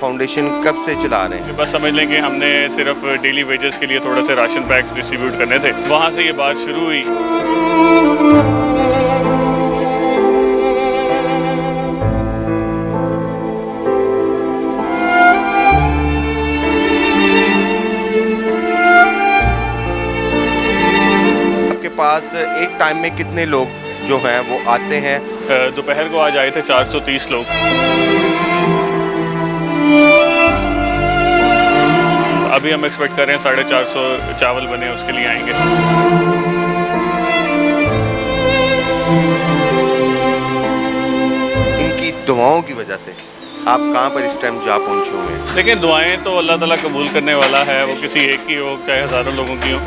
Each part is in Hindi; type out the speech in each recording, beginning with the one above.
फाउंडेशन कब से चला रहे हैं? बस समझ लें कि हमने सिर्फ डेली वेजेस के लिए थोड़ा से राशन पैक्स डिस्ट्रीब्यूट करने थे, वहाँ से ये बात शुरू हुई। आपके पास एक टाइम में कितने लोग जो हैं वो आते हैं? दोपहर को आज आए थे 430 लोग। अभी हम एक्सपेक्ट कर रहे हैं 450 चावल बने, उसके लिए आएंगे। इनकी दुआओं की वजह से आप कहाँ पर इस टाइम जा पहुँचे हुए? लेकिन दुआएं तो अल्लाह ताला कबूल करने वाला है, वो किसी एक की हो चाहे हज़ारों लोगों की हो।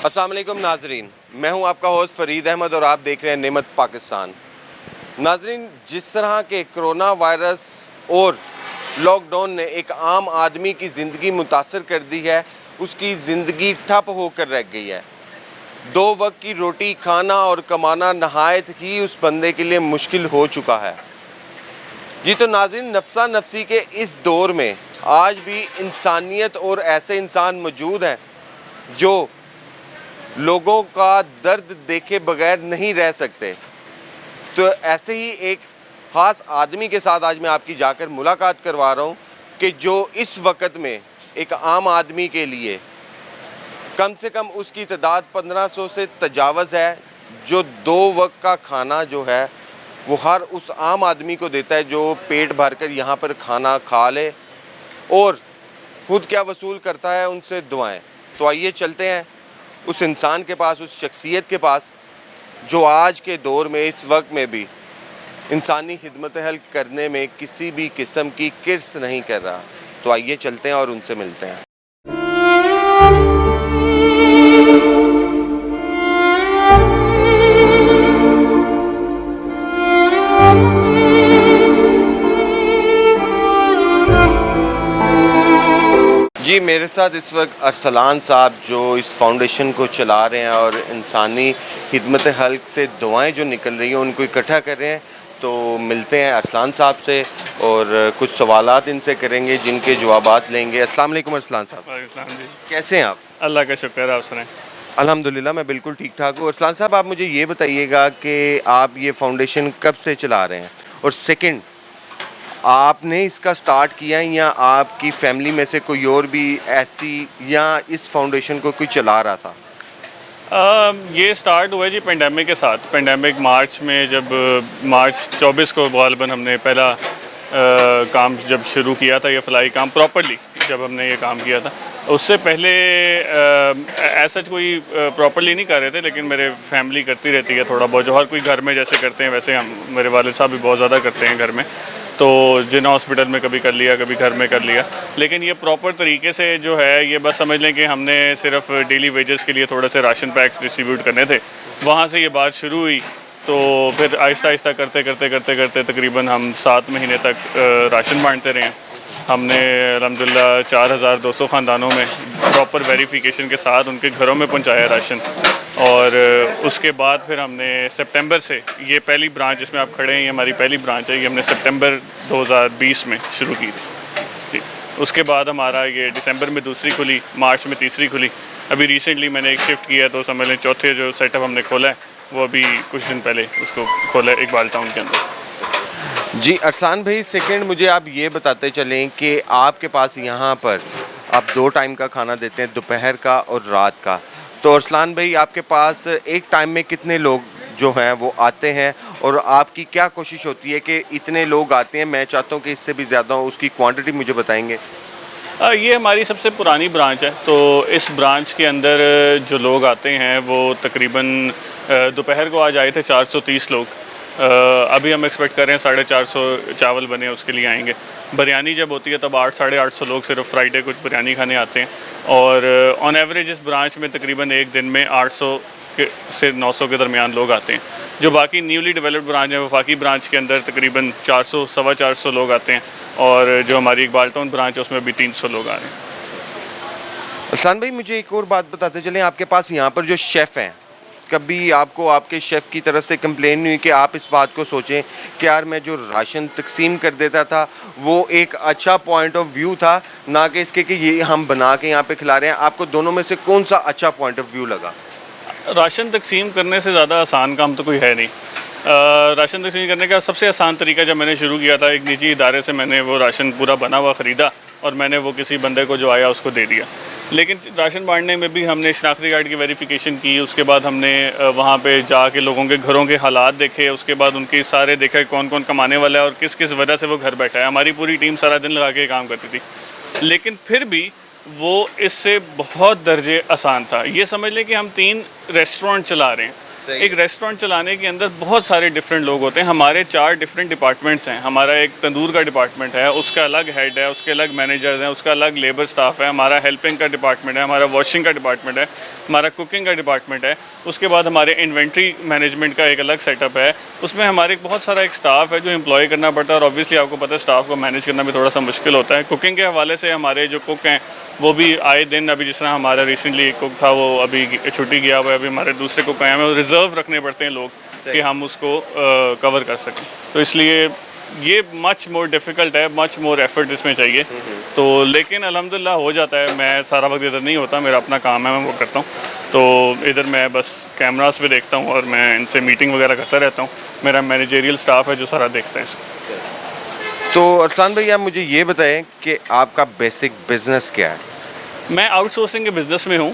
अस्सलाम वालेकुम नाजरीन, मैं हूं आपका होस्ट फरीद अहमद और आप देख रहे हैं नेमत पाकिस्तान। नाजरीन, जिस तरह के कोरोना वायरस और लॉकडाउन ने एक आम आदमी की ज़िंदगी मुतासर कर दी है, उसकी ज़िंदगी ठप होकर रह गई है। 2 वक्त की रोटी खाना और कमाना नहायत ही उस बंदे के लिए मुश्किल हो चुका है। जी तो नाजरीन, नफ्सा नफसी के इस दौर में आज भी इंसानियत और ऐसे इंसान मौजूद हैं जो लोगों का दर्द देखे बगैर नहीं रह सकते। तो ऐसे ही एक ख़ास आदमी के साथ आज मैं आपकी जाकर मुलाकात करवा रहा हूँ कि जो इस वक्त में एक आम आदमी के लिए कम से कम उसकी तादाद 1500 से तजावज़ है, जो 2 वक्त का खाना जो है वो हर उस आम आदमी को देता है जो पेट भर कर यहाँ पर खाना खा ले, और खुद क्या वसूल करता है उनसे दुआएं। तो आइए चलते हैं उस इंसान के पास, उस शख्सियत के पास जो आज के दौर में इस वक्त में भी इंसानी खिदमत हेल्प करने में किसी भी किस्म की किर्स नहीं कर रहा। तो आइए चलते हैं और उनसे मिलते हैं। जी, मेरे साथ इस वक्त अरसलान साहब जो इस फाउंडेशन को चला रहे हैं और इंसानी खिदमत हल्क से दुआएं जो निकल रही हैं उनको इकट्ठा कर रहे हैं। तो मिलते हैं अरसलान साहब से और कुछ सवालात इनसे करेंगे जिनके जवाबात लेंगे। अस्सलाम वालेकुम अरसलान साहब। वालेकुम जी। कैसे हैं आप? अल्लाह का शुक्र है, आप सुनाएं। अल्हम्दुलिल्लाह मैं बिल्कुल ठीक ठाक हूँ। अरसलान साहब, आप मुझे ये बताइएगा कि आप ये फाउंडेशन कब से चला रहे हैं, और सेकंड, आपने इसका स्टार्ट किया है या आपकी फैमिली में से कोई और भी ऐसी या इस फाउंडेशन को कोई चला रहा था? ये स्टार्ट हुआ है जी पेंडेमिक के साथ। पेंडेमिक मार्च में, जब मार्च 24 को गालिबन हमने पहला काम जब शुरू किया था, ये फलाई काम प्रॉपरली जब हमने ये काम किया था। उससे पहले ऐसा कोई प्रॉपरली नहीं कर रहे थे, लेकिन मेरे फैमिली करती रहती है थोड़ा बहुत, जो हर कोई घर में जैसे करते हैं वैसे हम, मेरे वालिद साहब भी बहुत ज़्यादा करते हैं घर में। तो जिन्ना हॉस्पिटल में कभी कर लिया, कभी घर में कर लिया, लेकिन ये प्रॉपर तरीके से जो है, ये बस समझ लें कि हमने सिर्फ डेली वेजेस के लिए थोड़ा से राशन पैक्स डिस्ट्रीब्यूट करने थे, वहाँ से ये बात शुरू हुई। तो फिर आहिस्ता आहिस्ता करते करते करते करते तकरीबन हम 7 महीने तक राशन बांटते रहे हैं। हमने अल्हम्दुलिल्लाह 4200 ख़ानदानों में प्रॉपर वेरिफिकेशन के साथ उनके घरों में पहुंचाया राशन। और उसके बाद फिर हमने सितंबर से, ये पहली ब्रांच जिसमें आप खड़े हैं, ये हमारी पहली ब्रांच है, ये हमने सितंबर 2020 में शुरू की थी जी। उसके बाद हमारा ये दिसंबर में दूसरी खुली, मार्च में तीसरी खुली। अभी रिसेंटली मैंने एक शिफ्ट किया, तो समझ लें चौथे जो सेटअप हमने खोला है वो अभी कुछ दिन पहले उसको खोला है इकबाल टाउन के अंदर। जी अरसान भाई, सेकंड मुझे आप ये बताते चलें कि आपके पास यहाँ पर आप 2 टाइम का खाना देते हैं, दोपहर का और रात का। तो अरसलान भाई, आपके पास एक टाइम में कितने लोग जो हैं वो आते हैं, और आपकी क्या कोशिश होती है कि इतने लोग आते हैं? मैं चाहता हूँ कि इससे भी ज़्यादा हो, उसकी क्वांटिटी मुझे बताएंगे। ये हमारी सबसे पुरानी ब्रांच है, तो इस ब्रांच के अंदर जो लोग आते हैं वो तकरीबन दोपहर को आज आए थे 430 लोग। अभी हम एक्सपेक्ट कर रहे हैं 450 चावल बने, उसके लिए आएंगे। बिरयानी जब होती है तब 800-850 लोग सिर्फ फ्राइडे कुछ बिरयानी खाने आते हैं। और ऑन एवरेज इस ब्रांच में तकरीबन एक दिन में 800 से 900 के दरमियान लोग आते हैं। जो बाकी न्यूली डेवलप्ड ब्रांच है, वफाकी ब्रांच के अंदर तकरीबन 400 सवा 400 लोग आते हैं, और जो हमारी इकबाल टाउन ब्रांच है उसमें भी 300 लोग आ रहे हैं। अरसान भाई, मुझे एक और बात बताते चलें, आपके पास यहाँ पर जो शेफ़ हैं, कभी आपको आपके शेफ़ की तरफ से कंप्लेन नहीं हुई कि आप इस बात को सोचें कि यार मैं जो राशन तकसीम कर देता था वो एक अच्छा पॉइंट ऑफ व्यू था, ना कि इसके कि ये हम बना के यहाँ पे खिला रहे हैं? आपको दोनों में से कौन सा अच्छा पॉइंट ऑफ व्यू लगा? राशन तकसीम करने से ज़्यादा आसान काम तो कोई है नहीं। राशन तकसीम करने का सबसे आसान तरीका जब मैंने शुरू किया था, एक निजी इदारे से मैंने वो राशन पूरा बना हुआ ख़रीदा और मैंने वो किसी बंदे को जो आया उसको दे दिया। लेकिन राशन बांटने में भी हमने शनाख्ती कार्ड की वेरिफिकेशन की, उसके बाद हमने वहाँ पे जाके लोगों के घरों के हालात देखे, उसके बाद उनके सारे देखा कौन कौन कमाने वाला है और किस किस वजह से वो घर बैठा है। हमारी पूरी टीम सारा दिन लगा के काम करती थी, लेकिन फिर भी वो इससे बहुत दर्जे आसान था। ये समझ लें कि हम 3 रेस्टोरेंट चला रहे हैं। एक रेस्टोरेंट चलाने के अंदर बहुत सारे डिफरेंट लोग होते हैं। हमारे 4 डिफरेंट डिपार्टमेंट्स हैं। हमारा एक तंदूर का डिपार्टमेंट है, उसका अलग हेड है, उसके अलग मैनेजर्स हैं, उसका अलग लेबर स्टाफ है। हमारा हेल्पिंग का डिपार्टमेंट है, हमारा वॉशिंग का डिपार्टमेंट है, हमारा कुकिंग का डिपार्टमेंट है। उसके बाद हमारे इन्वेंट्री मैनेजमेंट का एक अलग सेटअप है। उसमें हमारे बहुत सारा एक स्टाफ है जो एम्प्लॉय करना पड़ता है और ऑब्वियसली आपको पता है स्टाफ को मैनेज करना भी थोड़ा सा मुश्किल होता है। कुकिंग के हवाले से हमारे जो कुक हैं वो भी आए दिन, अभी जिस तरह हमारा रिसेंटली एक कुक था वो अभी छुट्टी गया हुआ है, अभी हमारे दूसरे कुक आए हैं, रिज़र्व रखने पड़ते हैं लोग कि हम उसको कवर कर सकें। तो इसलिए ये मच मोर डिफ़िकल्ट है, मच मोर एफर्ट इसमें चाहिए। तो लेकिन अल्हम्दुलिल्लाह हो जाता है। मैं सारा वक्त इधर नहीं होता, मेरा अपना काम है, मैं वो करता हूँ। तो इधर मैं बस कैमरास पे देखता हूँ और मैं इनसे मीटिंग वगैरह करता रहता हूँ। मेरा मैनेजरियल स्टाफ है जो सारा देखता है इसको। तो अरसलान भाई, आप मुझे ये बताएं कि आपका बेसिक बिज़नेस क्या है? मैं आउटसोर्सिंग के बिज़नेस में हूँ।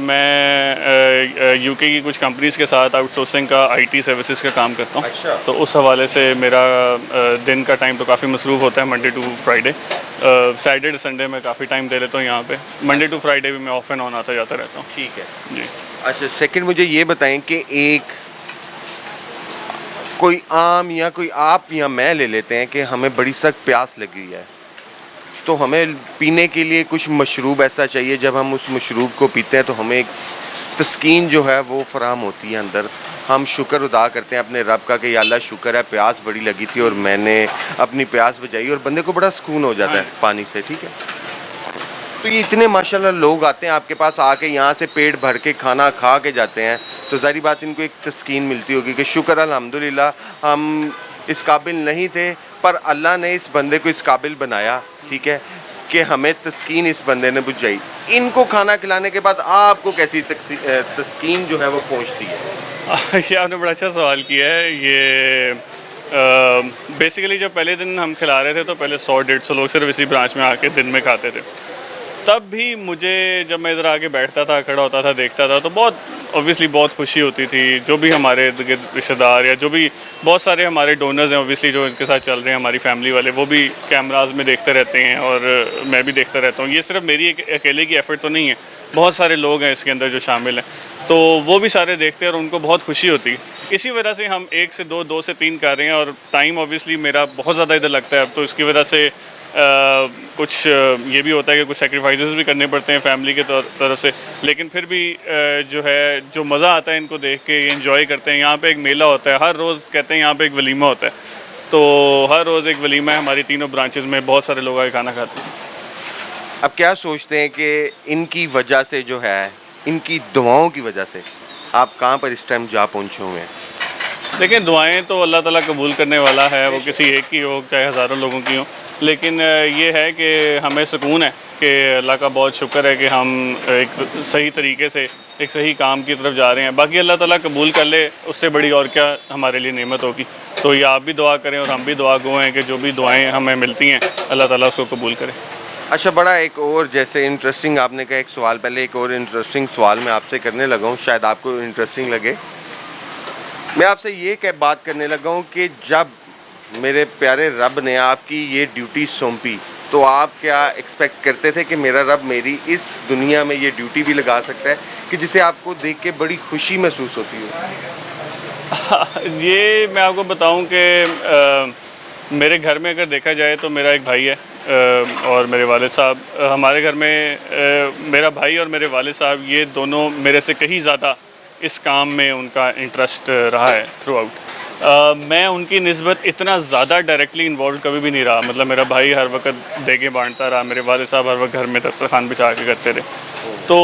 मैं यूके की कुछ कंपनीज़ के साथ आउटसोर्सिंग का आईटी सर्विसेज का काम करता हूँ। अच्छा। तो उस हवाले से मेरा दिन का टाइम तो काफ़ी मसरूफ़ होता है, Monday to Friday. Saturday Sunday में काफ़ी टाइम दे लेता हूँ यहाँ पे। मंडे टू फ्राइडे भी मैं ऑफ एंड ऑन आता जाता रहता हूँ। ठीक है जी। अच्छा, सेकंड मुझे ये बताएं कि एक कोई आम या कोई आप या मैं ले लेते हैं कि हमें बड़ी सख्त प्यास लगी है, तो हमें पीने के लिए कुछ मशरूब ऐसा चाहिए, जब हम उस मशरूब को पीते हैं तो हमें एक तस्कीन जो है वो फराहम होती है अंदर। हम शुक्र अदा करते हैं अपने रब का कि या अल्लाह शुक्र है प्यास बड़ी लगी थी और मैंने अपनी प्यास बुझाई, और बंदे को बड़ा सुकून हो जाता है पानी से। ठीक है, तो ये इतने माशाल्लाह लोग आते हैं आपके पास, आके यहाँ से पेट भर के खाना खा के जाते हैं, तो ज़ाहिर बात इनको एक तस्कीन मिलती होगी कि शुक्र अल्हम्दुलिल्लाह हम इस काबिल नहीं थे पर अल्लाह ने इस बंदे को इस काबिल बनाया, ठीक है, कि हमें तस्कीन इस बंदे ने बुझाई। इनको खाना खिलाने के बाद आपको कैसी तस्कीन जो है वो पहुँचती है? ये आपने बड़ा अच्छा सवाल किया है। ये बेसिकली जब पहले दिन हम खिला रहे थे तो पहले 100-150 लोग सिर्फ इसी ब्रांच में आके दिन में खाते थे। तब भी मुझे, जब मैं इधर आके बैठता था, खड़ा होता था, देखता था, तो बहुत ऑब्वियसली बहुत खुशी होती थी। जो भी हमारे रिश्तेदार या जो भी बहुत सारे हमारे डोनर्स हैं ऑब्वियसली जो इनके साथ चल रहे हैं, हमारी फैमिली वाले, वो भी कैमराज में देखते रहते हैं और मैं भी देखता रहता हूँ। ये सिर्फ मेरी अकेले की एफ़र्ट तो नहीं है, बहुत सारे लोग हैं इसके अंदर जो शामिल हैं, तो वो भी सारे देखते हैं और उनको बहुत खुशी होती है। इसी वजह से हम 1 से 2, 2 से 3 कर रहे हैं और टाइम ऑब्वियसली मेरा बहुत ज़्यादा इधर लगता है अब, तो इसकी वजह से कुछ ये भी होता है कि कुछ सेक्रीफाइसेस भी करने पड़ते हैं फैमिली के तरफ से, लेकिन फिर भी जो है जो मज़ा आता है इनको देख के, एंजॉय करते हैं। यहाँ पे एक मेला होता है हर रोज़, कहते हैं यहाँ पे एक वलीमा होता है, तो हर रोज़ एक वलीमा है। हमारी तीनों ब्रांचेस में बहुत सारे लोग आके खाना खाते हैं। अब क्या सोचते हैं कि इनकी वजह से जो है, इनकी दुआओं की वजह से आप कहाँ पर इस टाइम जा पहुँचे हुए हैं? देखिए, दुआएं तो अल्लाह ताला कबूल करने वाला है, वो किसी एक की हो चाहे हज़ारों लोगों की हो, लेकिन ये है कि हमें सुकून है कि अल्लाह का बहुत शुक्र है कि हम एक सही तरीके से एक सही काम की तरफ जा रहे हैं। बाकी अल्लाह ताला कबूल कर ले, उससे बड़ी और क्या हमारे लिए नेमत होगी। तो ये आप भी दुआ करें और हम भी दुआ गो हैं कि जो भी दुआएं हमें मिलती हैं अल्लाह ताला उसको कबूल करे। अच्छा, बड़ा एक और जैसे इंटरेस्टिंग आपने कहा एक सवाल, पहले एक और इंटरेस्टिंग सवाल मैं आपसे करने लगा हूँ, शायद आपको इंटरेस्टिंग लगे। मैं आपसे ये बात करने लगा हूँ कि जब मेरे प्यारे रब ने आपकी ये ड्यूटी सौंपी, तो आप क्या एक्सपेक्ट करते थे कि मेरा रब मेरी इस दुनिया में ये ड्यूटी भी लगा सकता है कि जिसे आपको देख के बड़ी खुशी महसूस होती हो? ये मैं आपको बताऊं कि मेरे घर में अगर देखा जाए तो मेरा एक भाई है और मेरे वालिद साहब। हमारे घर में मेरा भाई और मेरे वालिद साहब ये दोनों मेरे से कहीं ज़्यादा इस काम में उनका इंटरेस्ट रहा है थ्रू आउट। मैं उनकी निस्बत इतना ज़्यादा डायरेक्टली इन्वॉल्व कभी भी नहीं रहा। मतलब मेरा भाई हर वक्त देगे बांटता रहा, मेरे वालिद साहब हर वक्त घर में दस्तरखान बिछा के करते रहे। तो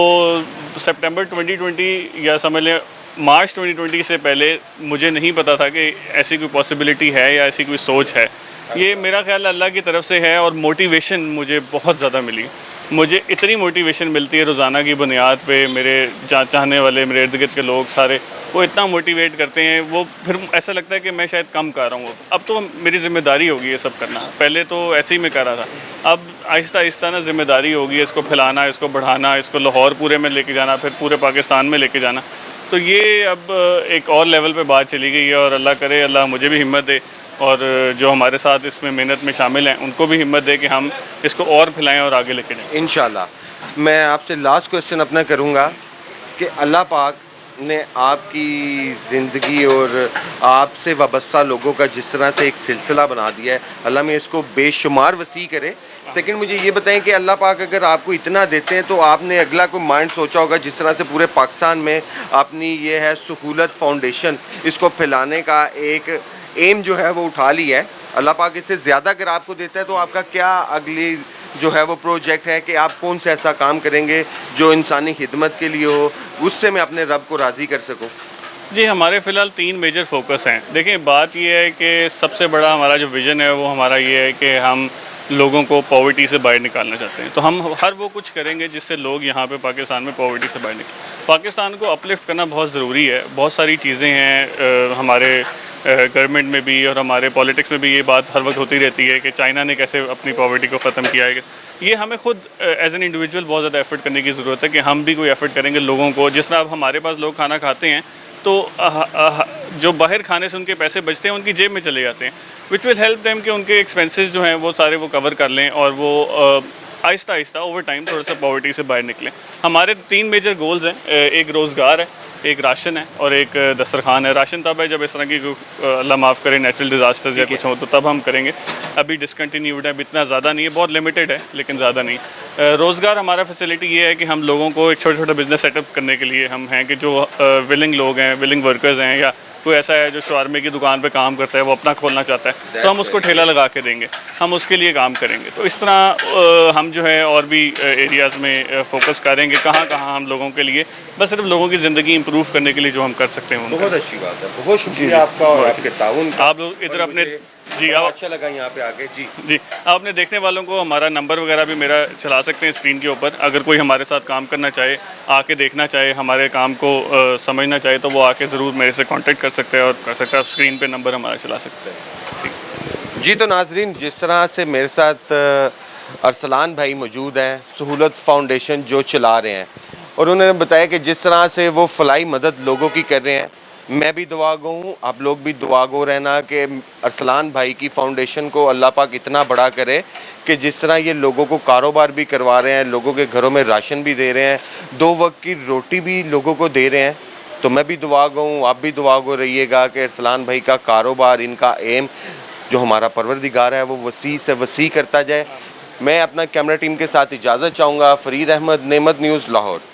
सितंबर 2020 या समझ लें मार्च 2020 से पहले मुझे नहीं पता था कि ऐसी कोई पॉसिबिलिटी है या ऐसी कोई सोच है। ये मेरा ख्याल अल्लाह की तरफ से है और मोटिवेशन मुझे बहुत ज़्यादा मिली। मुझे इतनी मोटिवेशन मिलती है रोज़ाना की बुनियाद पे, मेरे चाहने वाले, मेरे इर्द गिर्द के लोग सारे वो इतना मोटिवेट करते हैं, वो फिर ऐसा लगता है कि मैं शायद कम कर रहा हूँ। अब तो मेरी ज़िम्मेदारी होगी ये सब करना, पहले तो ऐसे ही मैं कर रहा था। अब आहिस्ता आहिस्ता ना ज़िम्मेदारी होगी, इसको फैलाना, इसको बढ़ाना, इसको लाहौर पूरे में लेके जाना, फिर पूरे पाकिस्तान में लेके जाना। तो ये अब एक और लेवल पे बात चली गई है और अल्लाह करे अल्लाह मुझे भी हिम्मत दे और जो हमारे साथ इसमें मेहनत में शामिल हैं उनको भी हिम्मत दे कि हम इसको और फैलाएं और आगे लेके जाएं। इंशाल्लाह। मैं आपसे लास्ट क्वेश्चन अपना करूँगा कि अल्लाह पाक ने आपकी ज़िंदगी और आपसे वाबस्ता लोगों का जिस तरह से एक सिलसिला बना दिया है, अल्लाह में इसको बेशुमार वसी करे। सेकंड, मुझे ये बताएं कि अल्लाह पाक अगर आपको इतना देते हैं तो आपने अगला कोई माइंड सोचा होगा जिस तरह से पूरे पाकिस्तान में अपनी ये है सहूलत फाउंडेशन, इसको फैलाने का एक एम जो है वो उठा लिया है। अल्लाह पाक इससे ज़्यादा अगर आपको देता है तो आपका क्या अगली जो है वो प्रोजेक्ट है कि आप कौन सा ऐसा काम करेंगे जो इंसानी खिदमत के लिए हो, उससे मैं अपने रब को राज़ी कर सकूं? जी, हमारे फ़िलहाल 3 मेजर फोकस हैं। देखिए, बात ये है कि सबसे बड़ा हमारा जो विज़न है वो हमारा ये है कि हम लोगों को पॉवर्टी से बाहर निकालना चाहते हैं। तो हम हर वो कुछ करेंगे जिससे लोग यहाँ पे पाकिस्तान में पॉवर्टी से बाहर निकलें। पाकिस्तान को अपलिफ्ट करना बहुत ज़रूरी है। बहुत सारी चीज़ें हैं हमारे गवर्नमेंट में भी और हमारे पॉलिटिक्स में भी ये बात हर वक्त होती रहती है कि चाइना ने कैसे अपनी पॉवर्टी को ख़त्म किया है। ये हमें खुद एज एन इंडिविजुअल बहुत ज़्यादा एफर्ट करने की ज़रूरत है कि हम भी कोई एफर्ट करेंगे लोगों को। जिस तरह अब हमारे पास लोग खाना खाते हैं तो जो बाहर खाने से उनके पैसे बचते हैं उनकी जेब में चले जाते हैं, विच विल हेल्प देम कि उनके एक्सपेंसेस जो हैं वो सारे वो कवर कर लें और वो आहिस्ता आहिस्ता ओवर टाइम थोड़ा सा पॉवर्टी से बाहर निकलें। हमारे 3 मेजर गोल्स हैं, एक रोज़गार है, एक राशन है और एक दस्तरखान है। राशन तब है जब इस तरह की अल्लाह माफ़ करे नेचुरल डिज़ास्टर्स या कुछ हो तो तब हम करेंगे। अभी डिसकंटिन्यूड है, अभी इतना ज़्यादा नहीं है, बहुत लिमिटेड है लेकिन ज़्यादा नहीं। रोज़गार हमारा फैसिलिटी ये है कि हम लोगों को एक छोटा छोटा बिज़नेस सेटअप करने के लिए हम हैं कि जो विलिंग लोग हैं, विलिंग वर्कर्स हैं या कोई ऐसा है जो शवारमे की दुकान पे काम करता है वो अपना खोलना चाहता है तो हम उसको ठेला लगा के देंगे, हम उसके लिए काम करेंगे। तो इस तरह हम जो है और भी एरियाज़ में फोकस करेंगे कहाँ कहाँ हम लोगों के लिए बस सिर्फ लोगों की ज़िंदगी इंप्रूव करने के लिए जो हम कर सकते हैं। बहुत अच्छी बात है, बहुत शुक्रिया आपका और आपके ताउन का। आप लोग इधर अपने जी आप अच्छा लगा यहाँ पे आके। जी आप अपने देखने वालों को हमारा नंबर वगैरह भी मेरा चला सकते हैं स्क्रीन के ऊपर। अगर कोई हमारे साथ काम करना चाहे, आके देखना चाहे, हमारे काम को समझना चाहे तो वो आके ज़रूर मेरे से कांटेक्ट कर सकते हैं और कर सकते हैं। आप स्क्रीन पे नंबर हमारा चला सकते हैं। जी, तो नाजरीन, जिस तरह से मेरे साथ अरसलान भाई मौजूद हैं, सहूलत फाउंडेशन जो चला रहे हैं, और उन्होंने बताया कि जिस तरह से वो फलाई मदद लोगों की कर रहे हैं, मैं भी दुआ गो हूँ, आप लोग भी दुआ गो रहना कि अरसलान भाई की फ़ाउंडेशन को अल्लाह पाक इतना बड़ा करे कि जिस तरह ये लोगों को कारोबार भी करवा रहे हैं, लोगों के घरों में राशन भी दे रहे हैं, 2 वक्त की रोटी भी लोगों को दे रहे हैं। तो मैं भी दुआ गो हूँ, आप भी दुआ गो रहिएगा कि अरसलान भाई का कारोबार, इनका एम जो हमारा परवरदिगार है वो वसी से वसी करता जाए। मैं अपना कैमरा टीम के साथ इजाज़त चाहूँगा। फ़रीद अहमद, नेमत न्यूज़, लाहौर।